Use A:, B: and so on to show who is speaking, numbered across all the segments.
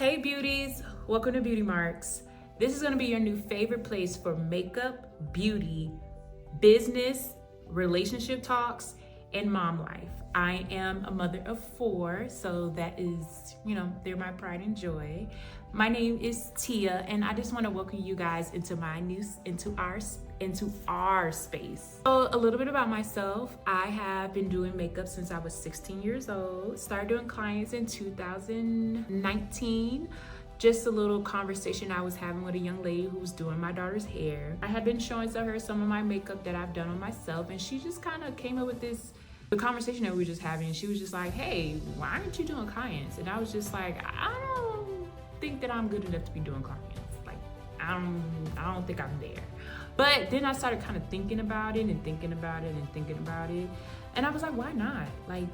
A: Hey beauties, welcome to Beauty Marks. This is gonna be your new favorite place for makeup, beauty, business, relationship talks, and mom life. I am a mother of 4, so that is, they're my pride and joy. My name is Tia, and I just want to welcome you guys into our space. So a little bit about myself. I have been doing makeup since I was 16 years old. Started doing clients in 2019. Just a little conversation I was having with a young lady who was doing my daughter's hair. I had been showing to her some of my makeup that I've done on myself, and she just kind of came up with the conversation that we were just having. And she was just like, hey, why aren't you doing clients? And I was just like, I don't think that I'm good enough to be doing clients. Like, I don't think I'm there. But then I started kind of thinking about it. And I was like, why not? Like,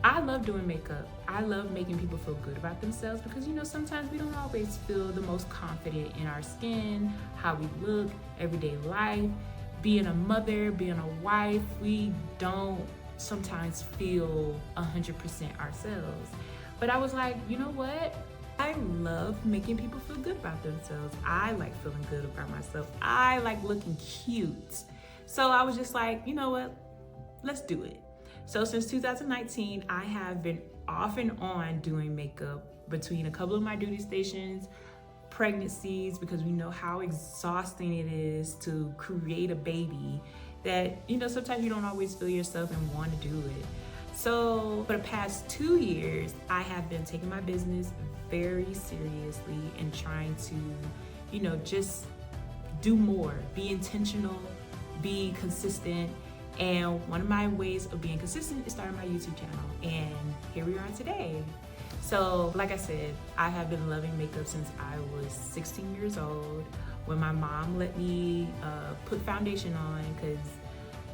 A: I love doing makeup. I love making people feel good about themselves because, sometimes we don't always feel the most confident in our skin, how we look, everyday life. Being a mother, being a wife, we don't sometimes feel 100% ourselves. But I was like, you know what? I love making people feel good about themselves. I like feeling good about myself. I like looking cute. So I was just like, you know what? Let's do it. So since 2019, I have been off and on doing makeup between a couple of my duty stations, pregnancies, because we know how exhausting it is to create a baby that, sometimes you don't always feel yourself and want to do it. So for the past 2 years, I have been taking my business very seriously and trying to, just do more, be intentional, be consistent. And one of my ways of being consistent is starting my YouTube channel. And here we are today. So like I said, I have been loving makeup since I was 16 years old, when my mom let me put foundation on, because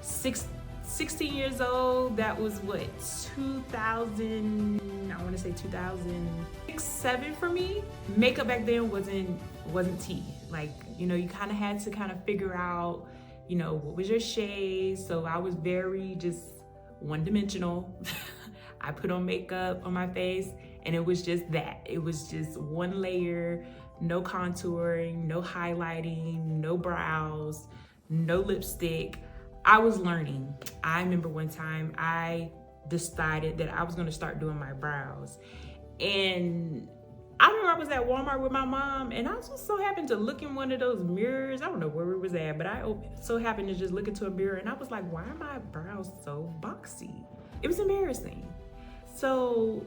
A: 16 years old, that was what, 2006, 7 for me. Makeup back then wasn't tea. Like, you kind of had to figure out, what was your shade. So I was very just one-dimensional. I put on makeup on my face and it was just that. It was just one layer, no contouring, no highlighting, no brows, no lipstick. I was learning. I remember one time I decided that I was gonna start doing my brows. And I remember I was at Walmart with my mom, and I just so happened to look in one of those mirrors. I don't know where we was at, but I so happened to just look into a mirror, and I was like, why are my brows so boxy? It was embarrassing. So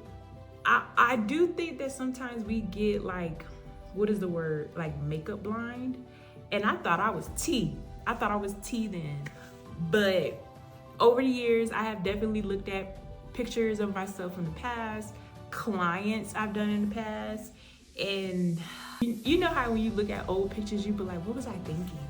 A: I do think that sometimes we get like, what is the word? Like makeup blind. And I thought I was T. I thought I was T then. But over the years, I have definitely looked at pictures of myself from the past, clients I've done in the past, and you know how when you look at old pictures, you be like, what was I thinking?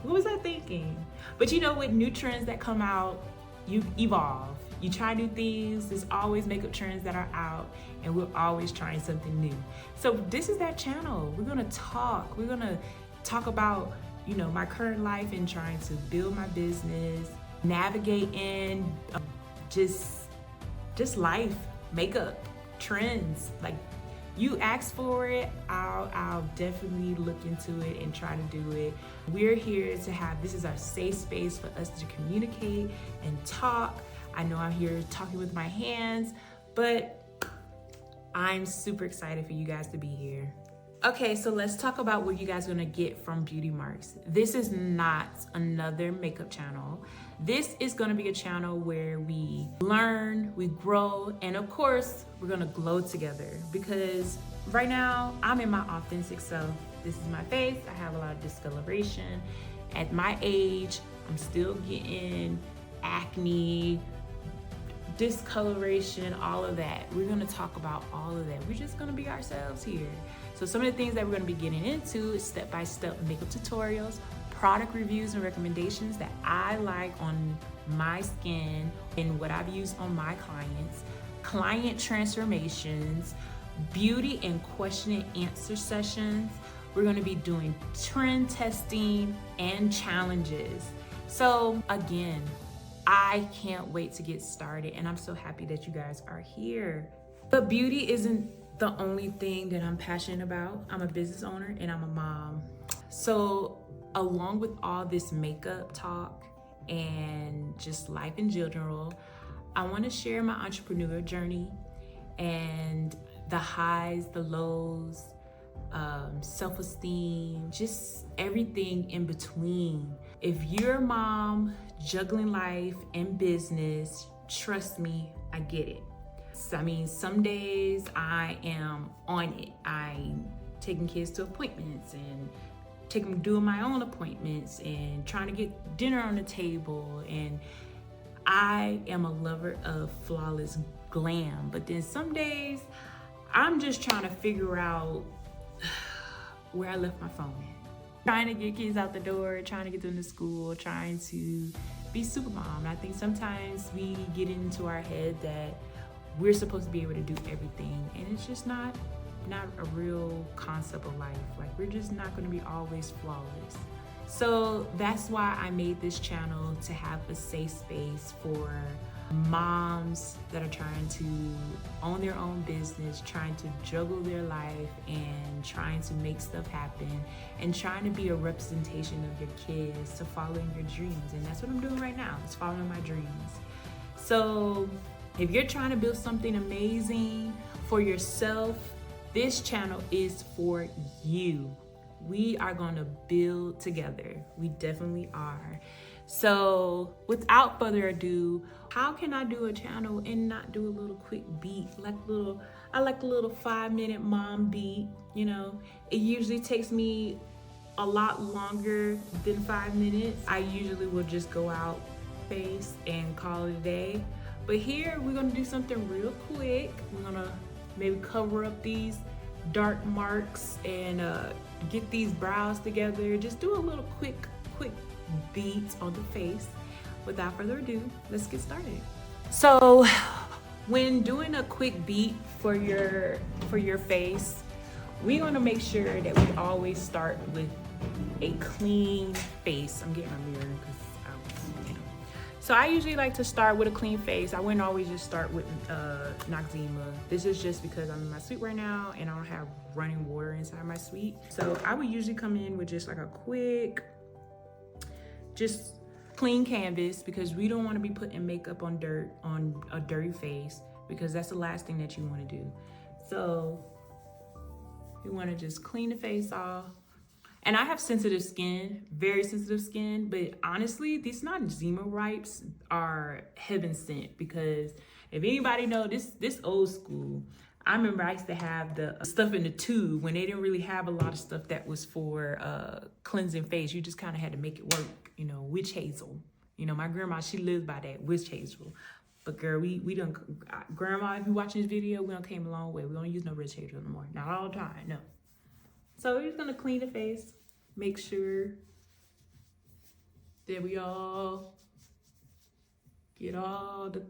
A: What was I thinking? But with new trends that come out, you evolve. You try new things. There's always makeup trends that are out, and we're always trying something new. So this is that channel. We're gonna talk. We're gonna talk about, my current life and trying to build my business, navigate in just life, makeup, trends. Like, you ask for it, I'll definitely look into it and try to do it. We're here to this is our safe space for us to communicate and talk. I know I'm here talking with my hands, but I'm super excited for you guys to be here. Okay, so let's talk about what you guys are gonna get from Beauty Marks. This is not another makeup channel. This is gonna be a channel where we learn, we grow, and of course, we're gonna glow together, because right now, I'm in my authentic self. This is my face. I have a lot of discoloration. At my age, I'm still getting acne, discoloration, all of that. We're gonna talk about all of that. We're just gonna be ourselves here. So some of the things that we're gonna be getting into is step-by-step makeup tutorials, product reviews and recommendations that I like on my skin and what I've used on my clients, client transformations, beauty and question and answer sessions. We're gonna be doing trend testing and challenges. So again, I can't wait to get started, and I'm so happy that you guys are here. But beauty isn't the only thing that I'm passionate about. I'm a business owner and I'm a mom. So along with all this makeup talk and just life in general, I want to share my entrepreneur journey and the highs, the lows, self-esteem, just everything in between. If you're a mom juggling life and business, trust me, I get it. I mean, some days I am on it. I'm taking kids to appointments and doing my own appointments and trying to get dinner on the table. And I am a lover of flawless glam. But then some days I'm just trying to figure out where I left my phone at. Trying to get kids out the door, trying to get them to school, trying to be super mom. And I think sometimes we get into our head that we're supposed to be able to do everything, and it's just not a real concept of life. Like, we're just not going to be always flawless. So that's why I made this channel, to have a safe space for moms that are trying to own their own business, trying to juggle their life and trying to make stuff happen, and trying to be a representation of your kids to following your dreams. And that's what I'm doing right now, is following my dreams. So if you're trying to build something amazing for yourself, this channel is for you. We are going to build together. We definitely are. So without further ado, how can I do a channel and not do a little quick beat? I like a little 5-minute mom beat, you know. It usually takes me a lot longer than 5 minutes. I usually will just go out face and call it a day. But here we're gonna do something real quick. We're gonna maybe cover up these dark marks and get these brows together. Just do a little quick beat on the face. Without further ado, let's get started. So when doing a quick beat for your face, we're gonna make sure that we always start with a clean face. I'm getting my mirror because so I usually like to start with a clean face. I wouldn't always just start with Noxzema. This is just because I'm in my suite right now and I don't have running water inside my suite. So I would usually come in with just like a quick, just clean canvas, because we don't want to be putting makeup on a dirty face, because that's the last thing that you want to do. So you want to just clean the face off. And I have sensitive skin, very sensitive skin, but honestly, these Noxzema wipes are heaven sent, because if anybody know this old school, I remember I used to have the stuff in the tube when they didn't really have a lot of stuff that was for cleansing face. You just kind of had to make it work, you know, witch hazel. You know, my grandma, she lived by that, witch hazel. But girl, we don't, grandma, if you watching this video, we don't came a long way. We don't use no witch hazel anymore. Not all the time, no. So we're just gonna clean the face, make sure that we all get all the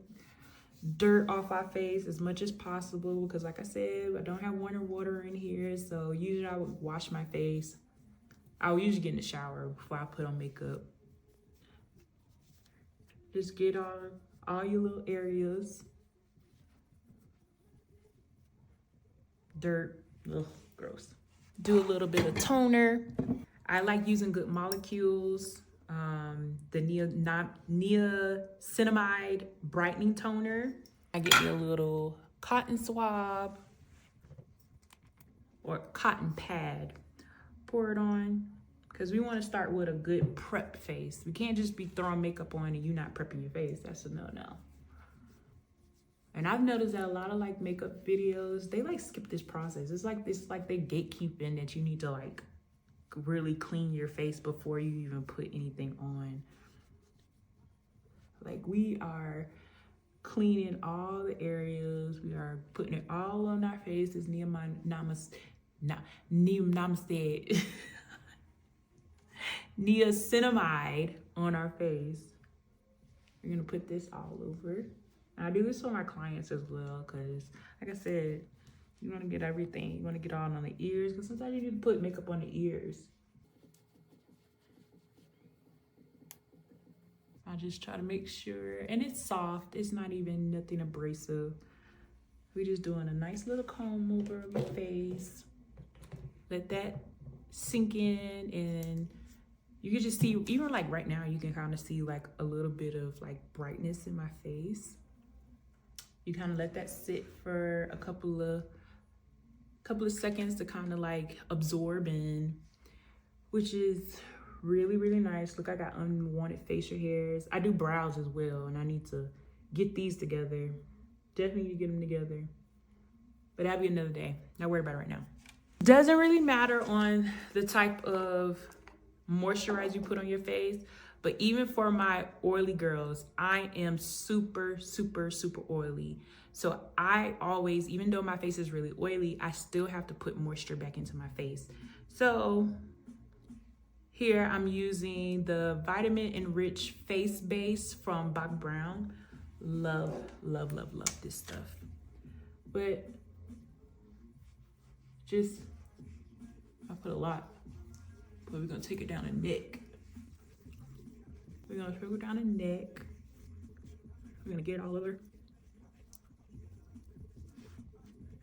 A: dirt off our face as much as possible, because like I said, I don't have running water in here. So usually I would wash my face. I would usually get in the shower before I put on makeup. Just get all your little areas. Dirt, ugh, gross. Do a little bit of toner. I like using Good Molecules, the niacinamide brightening toner. I get me a little cotton swab or cotton pad, pour it on, because we want to start with a good prep face. We can't just be throwing makeup on and you not prepping your face. That's a no-no. And I've noticed that a lot of like makeup videos, they like skip this process. It's like they gatekeeping that you need to like really clean your face before you even put anything on. Like, we are cleaning all the areas. We are putting it all on our face. It's niacinamide on our face. We're gonna put this all over. And I do this for my clients as well, because like I said, you want to get everything. You want to get all on the ears, because sometimes you need to put makeup on the ears. I just try to make sure, and it's soft. It's not even nothing abrasive. We're just doing a nice little comb over your face. Let that sink in, and you can just see, even like right now, you can kind of see like a little bit of like brightness in my face. You kind of let that sit for a couple of seconds to kind of like absorb in, which is really, really nice. Look, I got unwanted facial hairs. I do brows as well, and I need to get these together. Definitely need to get them together. But that'll be another day. Not worry about it right now. Doesn't really matter on the type of moisturizer you put on your face, but even for my oily girls, I am super, super, super oily. So I always, even though my face is really oily, I still have to put moisture back into my face. So here I'm using the Vitamin Enriched Face Base from Bobbi Brown. Love, love, love, love this stuff. But just, I put a lot, but we're gonna take it down the neck. We're gonna trickle down the neck. We're gonna get it all over.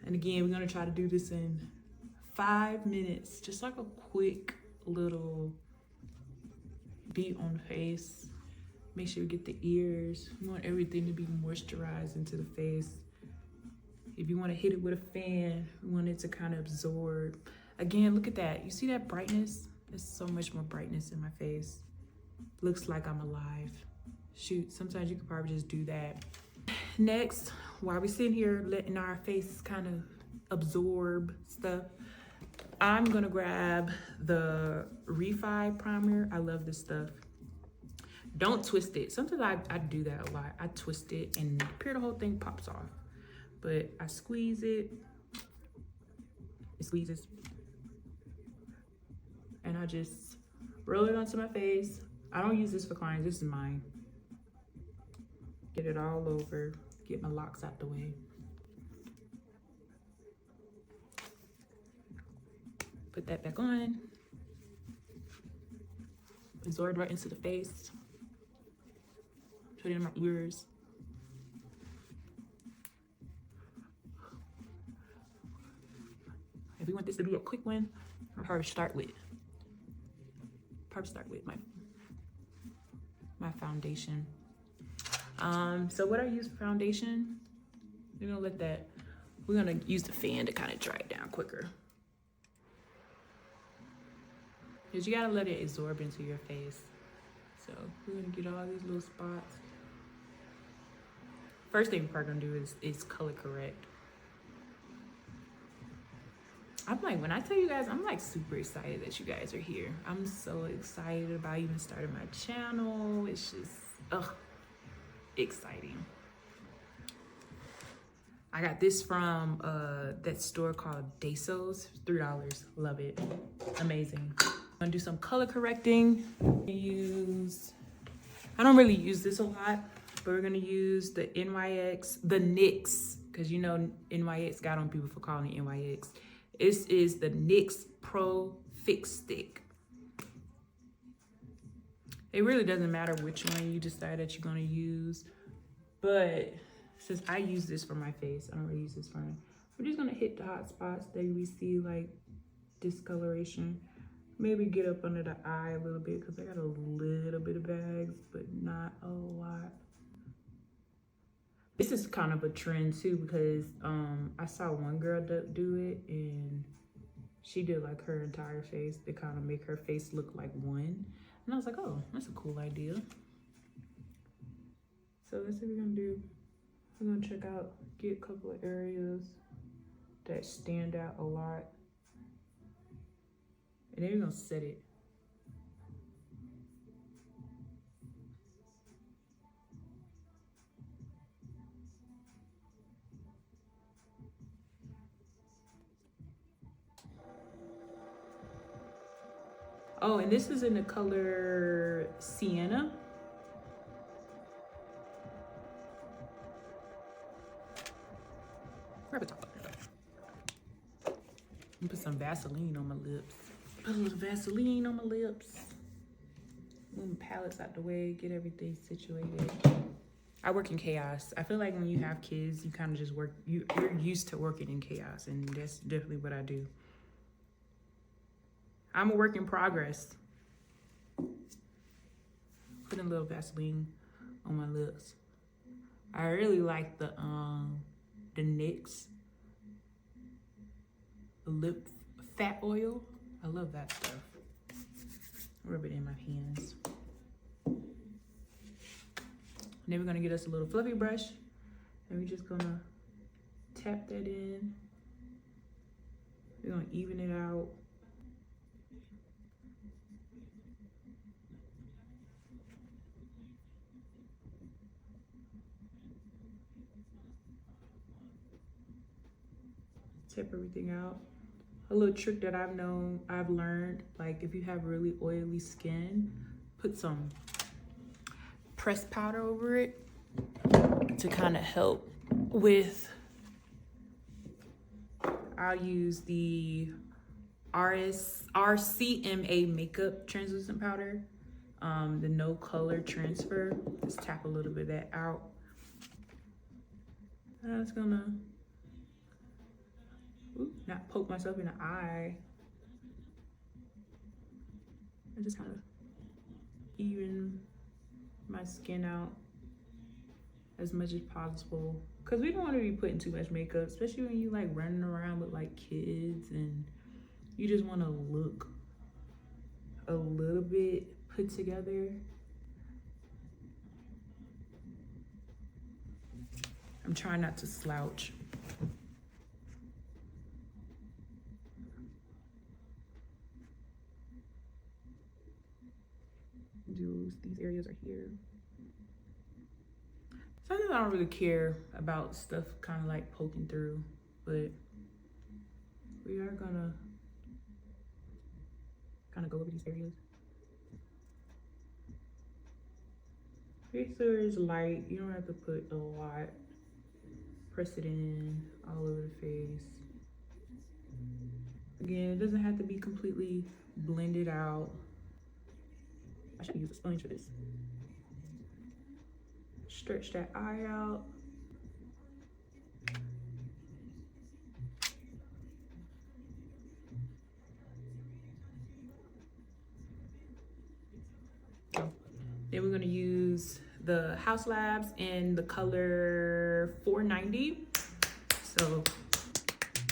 A: And again, we're gonna try to do this in 5 minutes, just like a quick little beat on the face. Make sure we get the ears. We want everything to be moisturized into the face. If you want to hit it with a fan, we want it to kind of absorb. Again, look at that. You see that brightness? There's so much more brightness in my face. Looks like I'm alive. Shoot, sometimes you could probably just do that. Next, while we're sitting here letting our face kind of absorb stuff, I'm gonna grab the Refi primer. I love this stuff. Don't twist it. Sometimes I do that a lot. I twist it and the whole thing pops off. But I squeeze it. It squeezes. And I just roll it onto my face. I don't use this for clients. This is mine. Get it all over. Get my locks out the way. Put that back on. Absorb right into the face. Put it in my ears. If we want this to be a quick one, I'll probably start with my foundation. So what I use for foundation, we're gonna use the fan to kind of dry it down quicker. Because you gotta let it absorb into your face. So we're gonna get all these little spots. First thing we're probably gonna do is color correct. I'm like, when I tell you guys, I'm like super excited that you guys are here. I'm so excited about even starting my channel. It's just, exciting. I got this from that store called Dasos, $3. Love it, amazing. I'm gonna do some color correcting. I don't really use this a lot, but we're gonna use the NYX, because you know NYX got on people for calling it NYX. This is the NYX Pro Fix Stick. It really doesn't matter which one you decide that you're gonna use, but since I use this for my face, I don't really use this for me. We're just gonna hit the hot spots that we see like discoloration. Maybe get up under the eye a little bit because I got a little bit of bags, but not a lot. This is kind of a trend too because I saw one girl do it and she did like her entire face to kind of make her face look like one. And I was like, oh, that's a cool idea. So that's what we're gonna do. We're gonna get a couple of areas that stand out a lot. And then we're gonna set it. Oh, and this is in the color Sienna. Grab a top. Put some Vaseline on my lips. Put a little Vaseline on my lips. Move my palettes out the way, get everything situated. I work in chaos. I feel like when you have kids, you kind of just work, you're used to working in chaos, and that's definitely what I do. I'm a work in progress. Putting a little Vaseline on my lips. I really like the NYX lip fat oil. I love that stuff. Rub it in my hands. Then we're gonna get us a little fluffy brush, and we're just gonna tap that in. We're gonna even it out. Tap everything out. A little trick that I've learned, like if you have really oily skin, put some pressed powder over it to kind of help with. I'll use the RCMA makeup translucent powder, the no color transfer. Just tap a little bit of that out. And I was gonna not poke myself in the eye. I just kind of even my skin out as much as possible, because we don't want to be putting too much makeup, especially when you like running around with like kids and you just want to look a little bit put together. I'm trying not to slouch. These areas are here. Sometimes I don't really care about stuff kind of like poking through, but we are gonna kind of go over these areas. Concealer is light. You don't have to put a lot. Press it in all over the face. Again, it doesn't have to be completely blended out. I should use a sponge for this. Stretch that eye out. Then we're gonna use the House Labs in the color 490. So I'm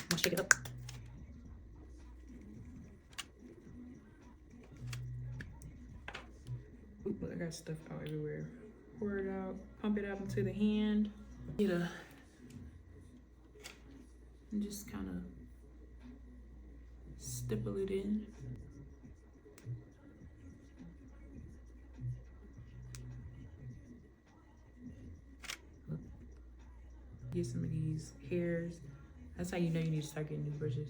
A: gonna shake it up. Oop, I got stuff out everywhere. Pour it out, pump it out into the hand. And just kind of stipple it in. Get some of these hairs. That's how you know you need to start getting new brushes.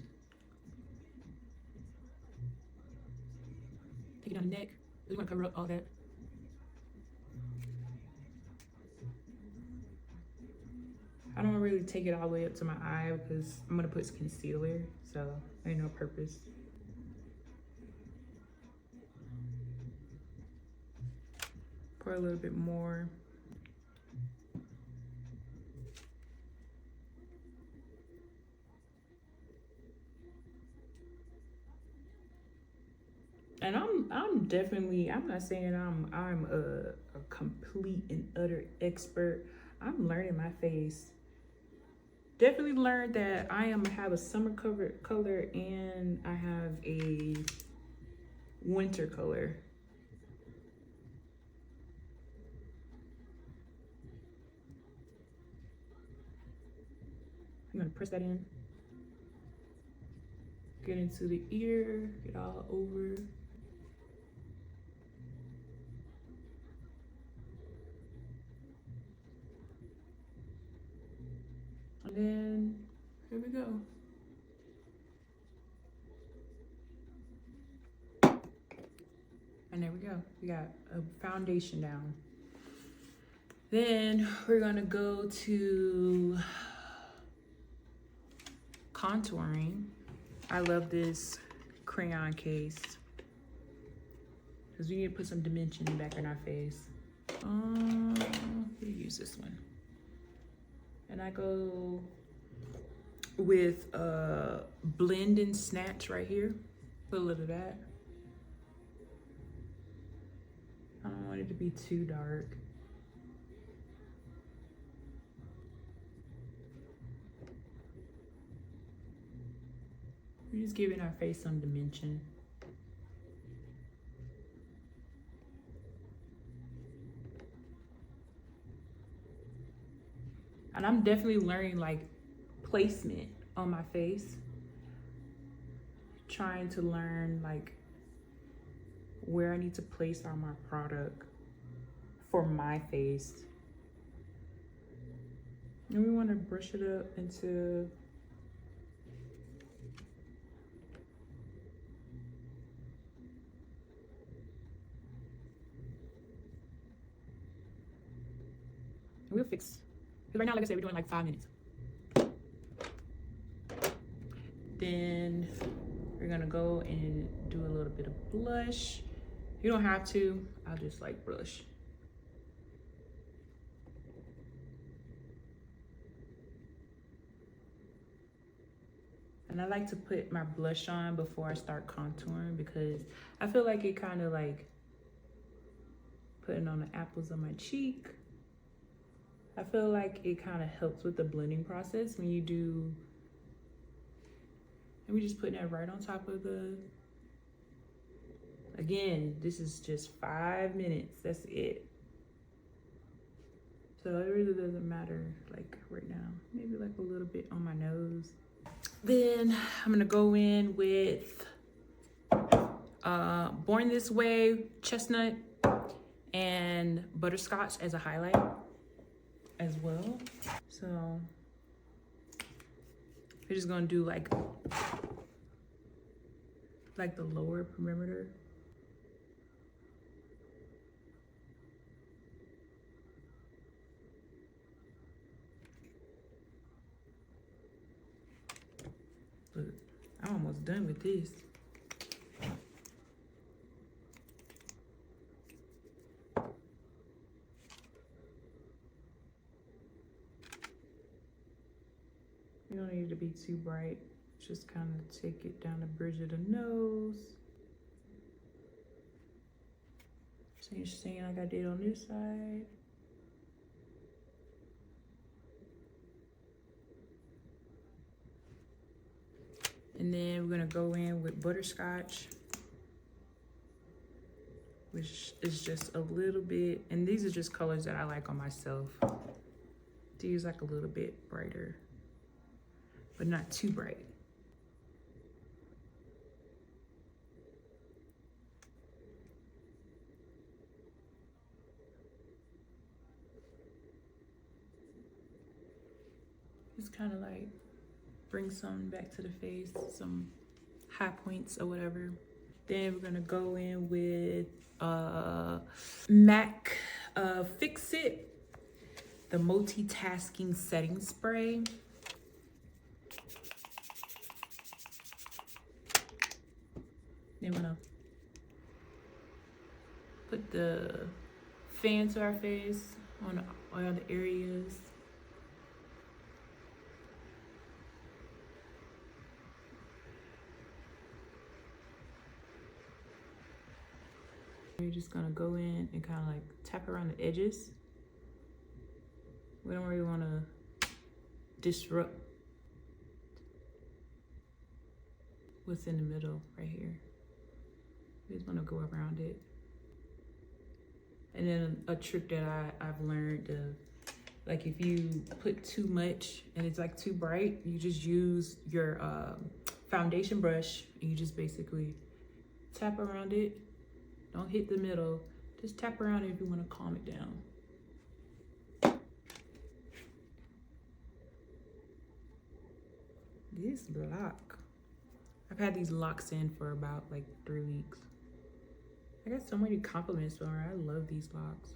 A: Take it on the neck. Just want to cover up all that. I don't really take it all the way up to my eye because I'm gonna put concealer, so ain't no purpose. Pour a little bit more. And I'm not saying I'm a complete and utter expert. I'm learning my face. Definitely learned that I have a summer color and I have a winter color. I'm gonna press that in. Get into the ear, get all over. And then, here we go. And there we go. We got a foundation down. Then we're gonna go to contouring. I love this crayon case because we need to put some dimension back in our face. We use this one. And I go with blend and snatch right here. Put a little of that. I don't want it to be too dark. We're just giving our face some dimension. And I'm definitely learning like placement on my face. Trying to learn like where I need to place on my product for my face. And we want to brush it up into we'll fix. Because right now, like I said, we're doing like 5 minutes. Then we're gonna go and do a little bit of blush. You don't have to, I'll just like brush. And I like to put my blush on before I start contouring because I feel like it kind of like putting on the apples of my cheek. I feel like it kind of helps with the blending process when you do, and we just putting that right on top of the, again, this is just 5 minutes, that's it. So it really doesn't matter like right now, maybe like a little bit on my nose. Then I'm gonna go in with Born This Way, Chestnut, and Butterscotch as a highlight as well. So we're just gonna do like the lower perimeter. But I'm almost done with this. You don't need it to be too bright. Just kind of take it down the bridge of the nose. Same thing like I did on this side. And then we're gonna go in with Butterscotch, which is just a little bit, and these are just colors that I like on myself. These like a little bit brighter, but not too bright. Just kind of like bring some back to the face, some high points or whatever. Then we're gonna go in with MAC Fix It, the multitasking setting spray. Then we're gonna put the fan to our face on all the areas. You're just gonna go in and kind of like tap around the edges. We don't really want to disrupt what's in the middle right here. We just want to go around it. And then a trick that I've learned, like if you put too much and it's like too bright, you just use your foundation brush and you just basically tap around it. Don't hit the middle, just tap around it if you want to calm it down. This lock, I've had these locks in for about like 3 weeks. I got so many compliments from her. I love these locks.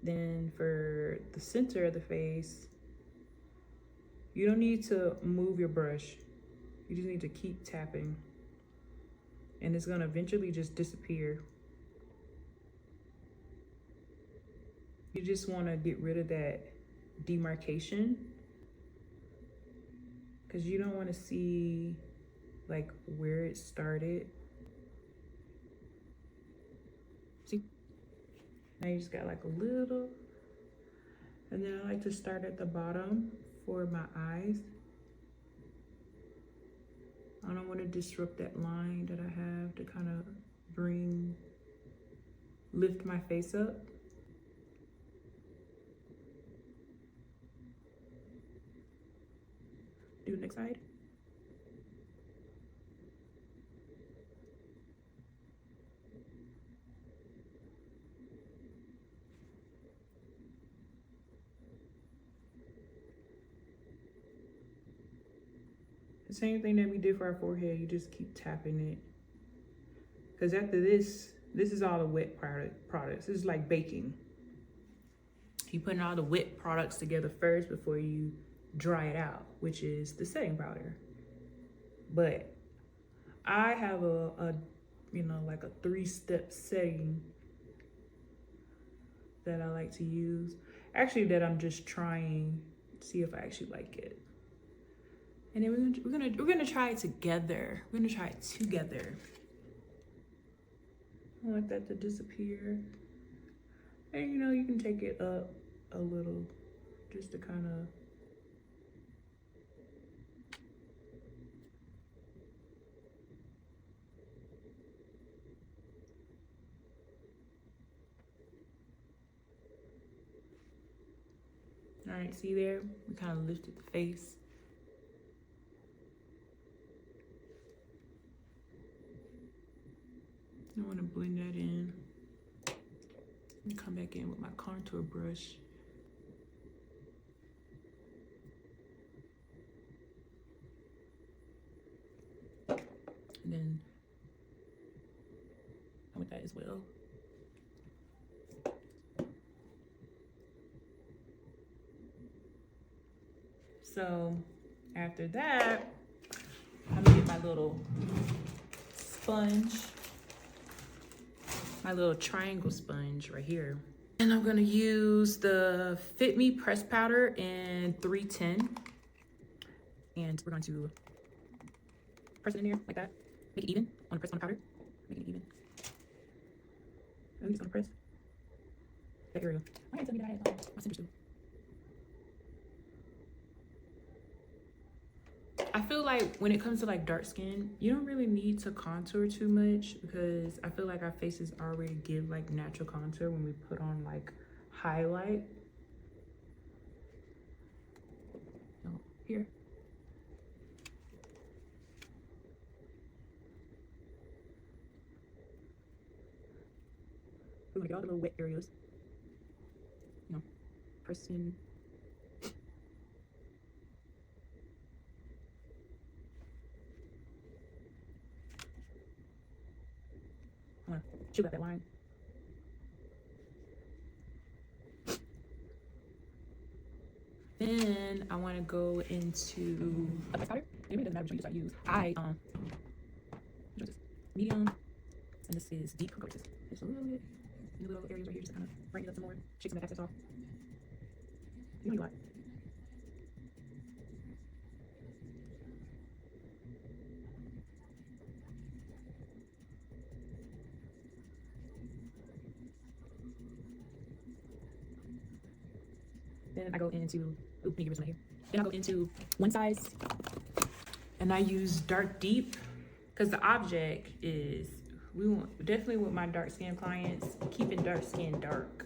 A: Then for the center of the face, you don't need to move your brush. You just need to keep tapping. And it's gonna eventually just disappear. You just want to get rid of that demarcation, because you don't want to see like where it started. See, now you just got like a little, and then I like to start at the bottom for my eyes. I don't want to disrupt that line that I have to kind of lift my face up. Do the next side. The same thing that we did for our forehead, you just keep tapping it. Because after this is all the wet products. This is like baking. You putting all the wet products together first before you dry it out, which is the setting powder. But I have a like a 3-step setting that I like to use. Actually, that I'm just trying to see if I actually like it. And then we're gonna try it together. We're gonna try it together. I want that to disappear. And you can take it up a little just to kind of all right, see there? We kind of lifted the face. I want to blend that in. And come back in with my contour brush. And then I want that as well. So after that, I'm gonna get my little sponge, my little triangle sponge right here. And I'm gonna use the Fit Me press powder in 310. And we're going to press it in here like that. Make it even on the press on the powder. Make it even. And I'm just gonna press that area. Why didn't tell me that I had my center too? I feel like when it comes to like dark skin, you don't really need to contour too much, because I feel like our faces already give like natural contour when we put on like highlight. So here. We're gonna get all the little wet areas. Pressing. I'm gonna shoot out that line. Then I want to go into a press powder. It really doesn't matter which one you use. Which one is this? Medium, and this is deep. I'll go with this. Just a little bit in the little areas right here, just to kind of brighten it up some more, shake some of the excess off. You don't need a lot. Then I go into, let me give this one here. Then I go into one size, and I use dark deep, because the object is, we want, definitely with my dark skin clients, keeping dark skin dark,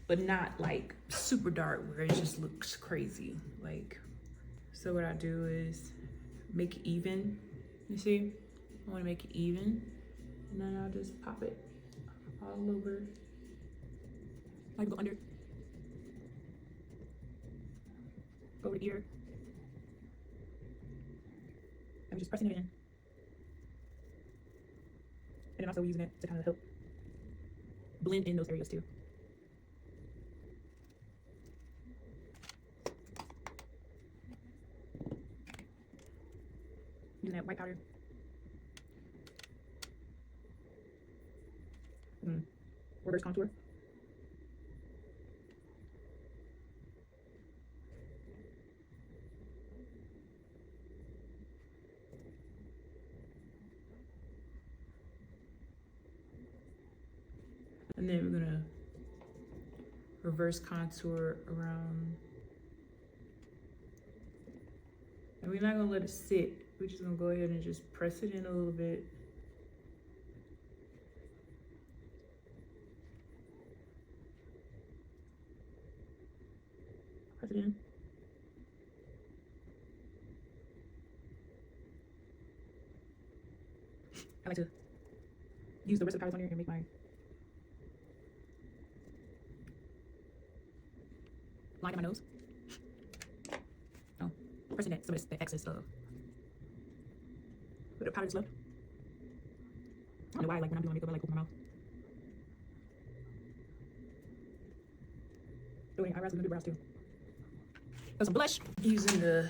A: but not like super dark where it just looks crazy. Like, so what I do is make it even. You see, I want to make it even, and then I'll just pop it all over. I go under, go over the ear. I'm just pressing it in. And then also using it to kind of help blend in those areas too. Using that white powder. Reverse contour. And then we're gonna reverse contour around. And we're not gonna let it sit. We're just gonna go ahead and just press it in a little bit. Press it in. I like to use the rest of the powders on here and make my line on my nose. Oh, pressing that so it's the excess of the powder that's left. I don't know why, like when I'm doing makeup, I like open my mouth. Doing eyebrows and brows too. Got some blush. Using the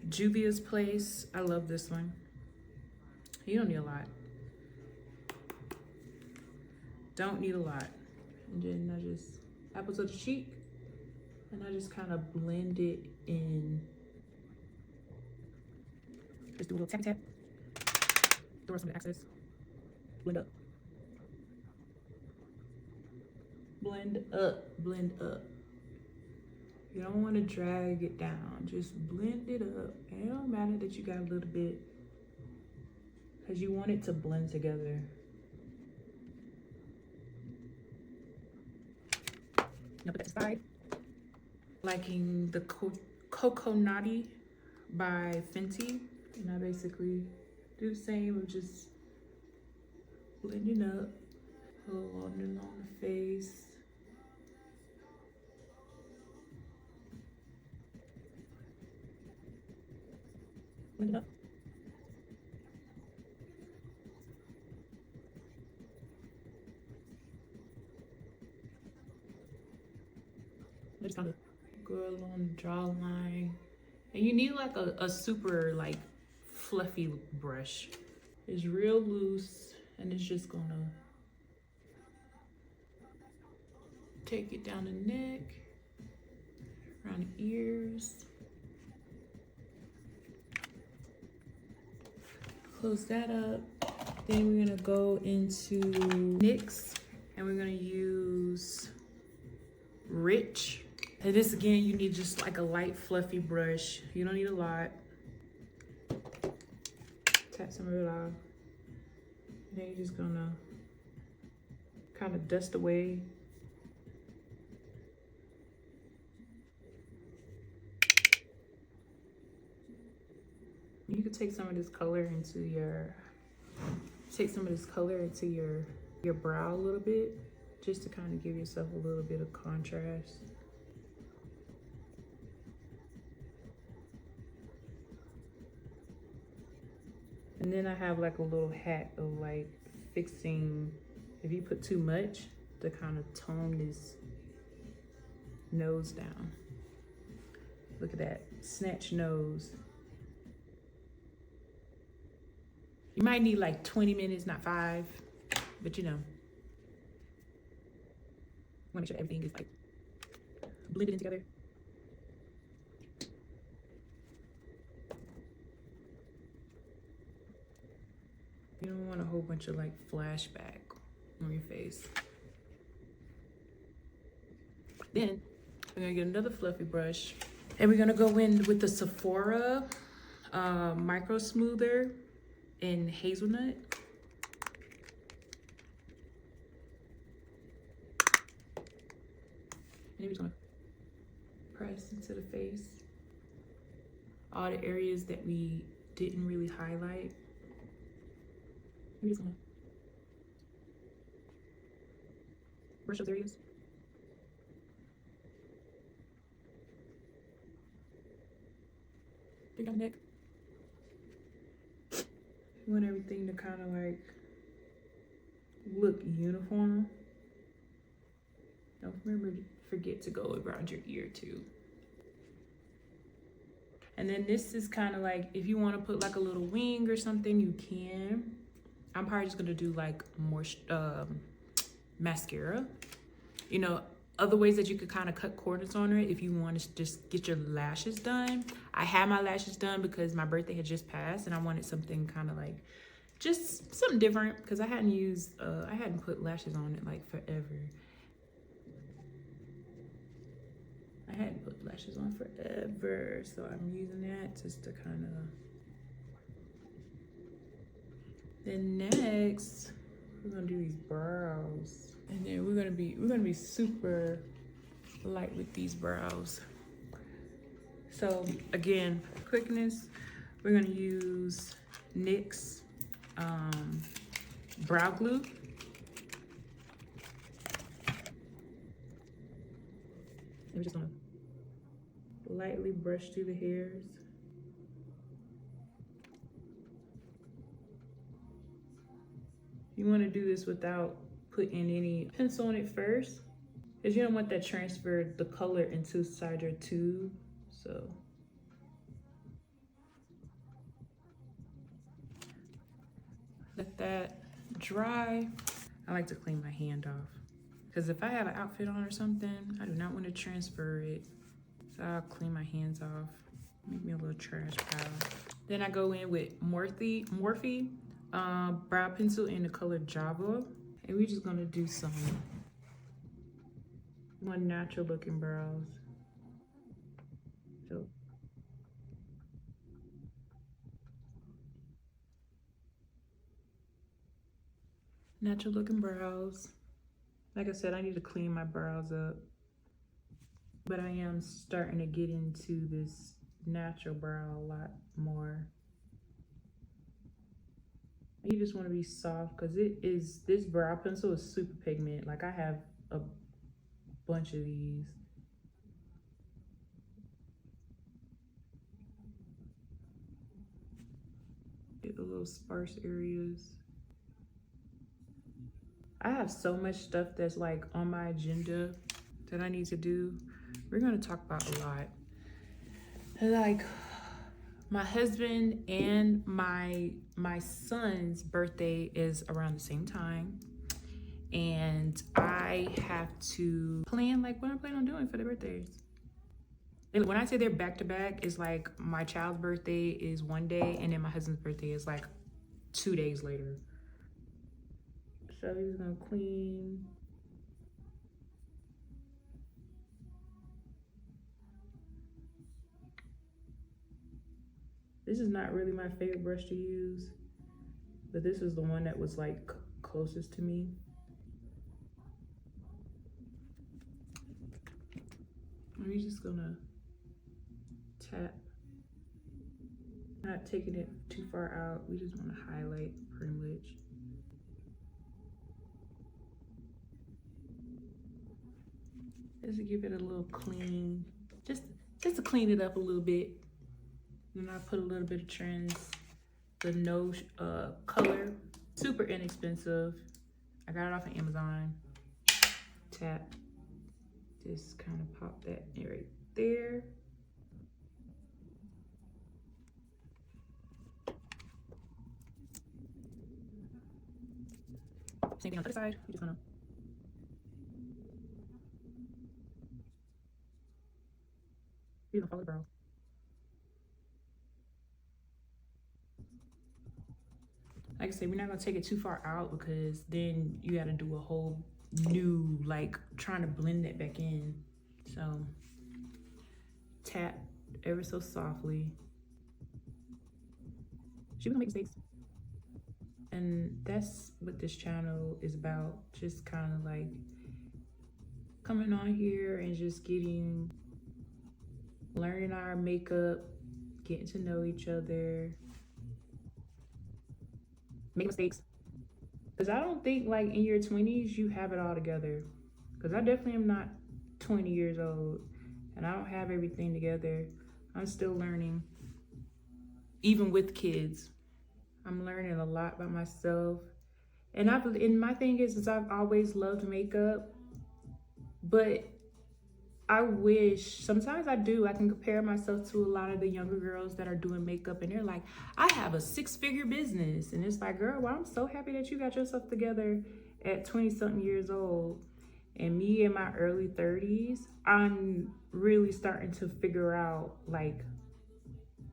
A: Juvia's Place. I love this one. You don't need a lot. Don't need a lot. And then I just apples of the cheek, and I just kind of blend it in. Just do a little tappy tap. Throw some of the excess. Blend up. Blend up, blend up. You don't want to drag it down. Just blend it up. And it don't matter that you got a little bit, because you want it to blend together. Now put that aside. Liking the Coconutty by Fenty. And I basically do the same of just blending up. A little on the face. Blend it up. Just kind of go along the jawline. And you need like a super like fluffy brush. It's real loose and it's just gonna take it down the neck, around the ears. Close that up. Then we're gonna go into NYX and we're gonna use Rich. And this again, you need just like a light fluffy brush. You don't need a lot. Tap some of it off. And then you're just gonna kind of dust away. You could take some of this color into your, your brow a little bit, just to kind of give yourself a little bit of contrast. And then I have like a little hack of like fixing, if you put too much, to kind of tone this nose down. Look at that, snatch nose. You might need like 20 minutes, not 5, but you know. I wanna make sure everything is like blended in together. You don't want a whole bunch of like flashback on your face. Then we're gonna get another fluffy brush and we're gonna go in with the Sephora Micro Smoother in Hazelnut. And we're just gonna press into the face. All the areas that we didn't really highlight. We're just gonna brush those areas. Bring down the neck. You want everything to kind of like look uniform. Don't forget to go around your ear too. And then this is kind of like, if you want to put like a little wing or something, you can. I'm probably just gonna do like more mascara. You know, other ways that you could kind of cut corners on it if you want to just get your lashes done. I had my lashes done because my birthday had just passed and I wanted something kind of like just something different because I hadn't put lashes on it like forever. I hadn't put lashes on forever, so I'm using that just to kind of. Then next, we're gonna do these brows, and then we're gonna be super light with these brows. So again, quickness, we're gonna use NYX brow glue. And we're just gonna lightly brush through the hairs. You want to do this without putting any pencil on it first, because you don't want that transfer the color inside your tube. So let that dry. I like to clean my hand off because if I have an outfit on or something, I do not want to transfer it. So I'll clean my hands off. Make me a little trash pile. Then I go in with Morphe brow pencil in the color Java. And we're just gonna do some more natural looking brows. So natural looking brows. Like I said, I need to clean my brows up. But I am starting to get into this natural brow a lot more. You just want to be soft because this brow pencil is super pigment. Like I have a bunch of these. Get the little sparse areas. I have so much stuff that's like on my agenda that I need to do. We're gonna talk about a lot. Like my husband and my son's birthday is around the same time. And I have to plan like what I'm planning on doing for their birthdays. And when I say they're back to back, it's like my child's birthday is one day and then my husband's birthday is like 2 days later. So he's gonna clean. This is not really my favorite brush to use, but this is the one that was like closest to me. We're just gonna tap, not taking it too far out. We just wanna highlight pretty much. Just to give it a little clean, just to clean it up a little bit. Then I put a little bit of trends, the no color, super inexpensive. I got it off of Amazon. Tap, just kind of pop that right there. Same thing on the other side. We're just gonna follow the brow. Like I said, we're not gonna take it too far out because then you gotta do a whole new, like trying to blend it back in. So tap ever so softly. She gonna make mistakes. And that's what this channel is about. Just kind of like coming on here and just learning our makeup, getting to know each other, make mistakes. Because I don't think like in your 20s you have it all together. Because I definitely am not 20 years old and I don't have everything together. I'm still learning. Even with kids, I'm learning a lot about myself. And my thing is I've always loved makeup, but I wish, sometimes I can compare myself to a lot of the younger girls that are doing makeup and they're like, I have a 6-figure business. And it's like, girl, well, I'm so happy that you got yourself together at 20 something years old. And me in my early 30s, I'm really starting to figure out like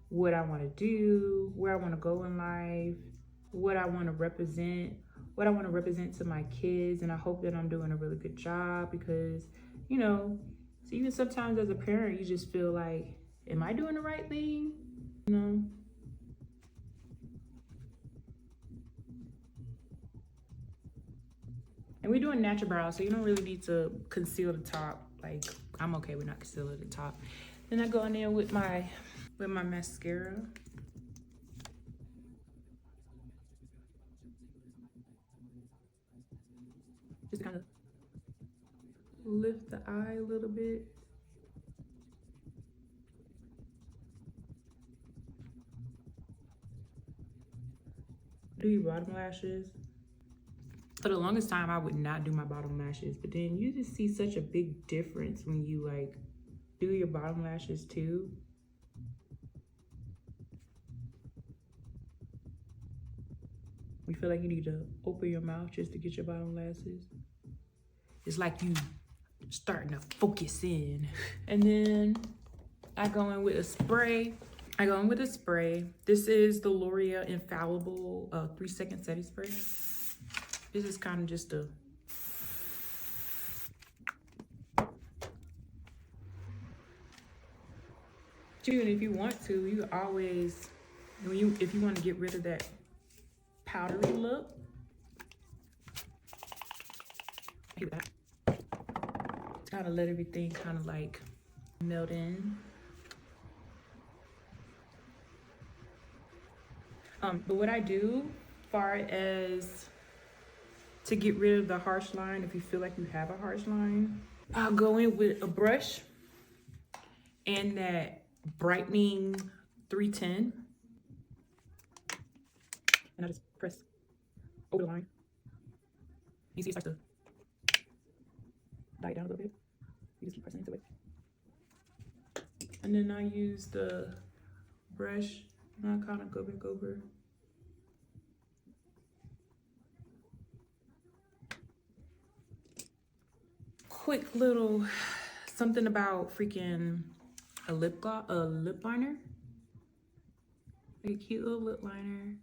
A: what I want to do, where I want to go in life. what I want to represent, what I want to represent to my kids, and I hope that I'm doing a really good job because, you know, so even sometimes as a parent, you just feel like, am I doing the right thing? You know? And we're doing natural brows, so you don't really need to conceal the top. Like, I'm okay with not concealing the top. Then I go in there with my mascara. Just kind of lift the eye a little bit. Do your bottom lashes. For the longest time, I would not do my bottom lashes, but then you just see such a big difference when you like do your bottom lashes too. You feel like you need to open your mouth just to get your bottom lashes. It's like you starting to focus in. And then I go in with a spray. This is the L'Oreal Infallible 3-second setting spray. This is kind of just a and if you want to, you always if you want to get rid of that powdery look, kind of let everything kind of like melt in. But what I do, far as to get rid of the harsh line, if you feel like you have a harsh line, I'll go in with a brush and that brightening 310, and I just press over the line. You see it starts to die down a little bit. You just keep pressing into it. And then I use the brush and I kind of go back over. Quick little something about freaking a lip liner. Like a cute little lip liner.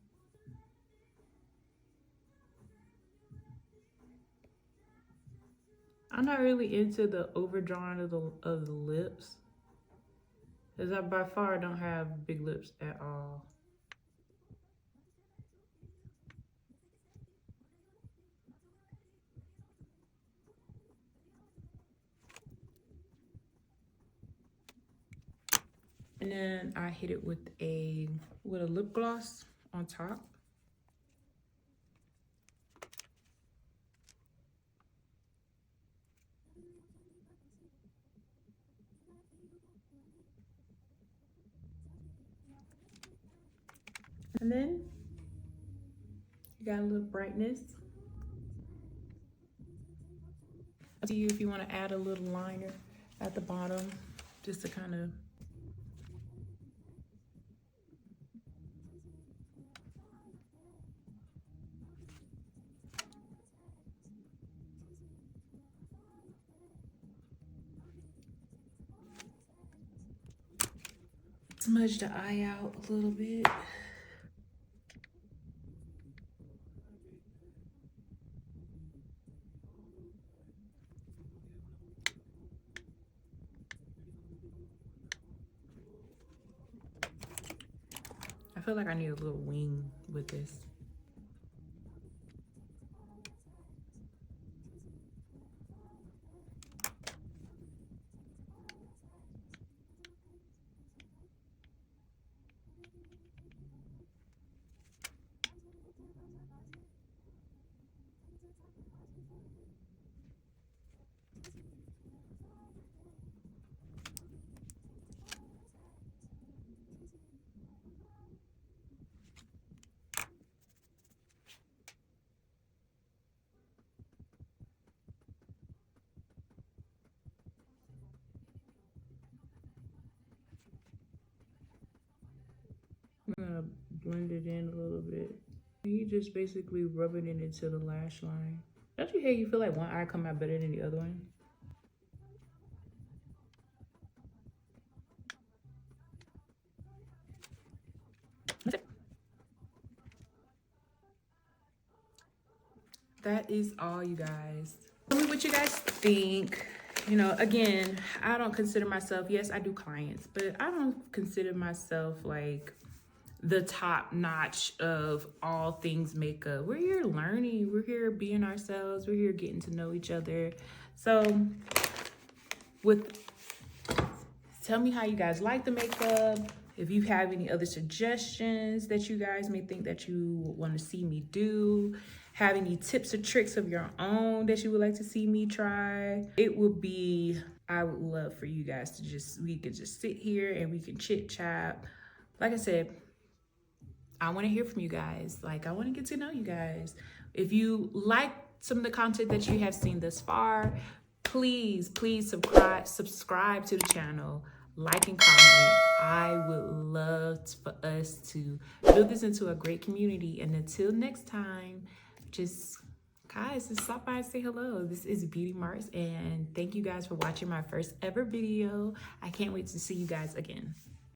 A: I'm not really into the overdrawing of the lips, because I by far don't have big lips at all. And then I hit it with a lip gloss on top. And then you got a little brightness. Up to you if you want to add a little liner at the bottom, just to kind of smudge the eye out a little bit. I feel like I need a little wing with this. I'm gonna blend it in a little bit. You just basically rubbing it into the lash line. Don't you hate you feel like one eye come out better than the other one? that is all, you guys. Tell me what you guys think. You know, again, I don't consider myself, yes, I do clients, but I don't consider myself like the top notch of all things makeup. We're here learning, we're here being ourselves, we're here getting to know each other. So tell me how you guys like the makeup. If you have any other suggestions that you guys may think that you want to see me do, have any tips or tricks of your own that you would like to see me try, I would love for you guys to we could just sit here and we can chit chat. Like I said, I want to hear from you guys. Like, I want to get to know you guys. If you like some of the content that you have seen thus far, please subscribe to the channel, like and comment. I would love for us to build this into a great community. And until next time, just stop by and say hello. This is Beauty Marks, and thank you guys for watching my first ever video. I can't wait to see you guys again.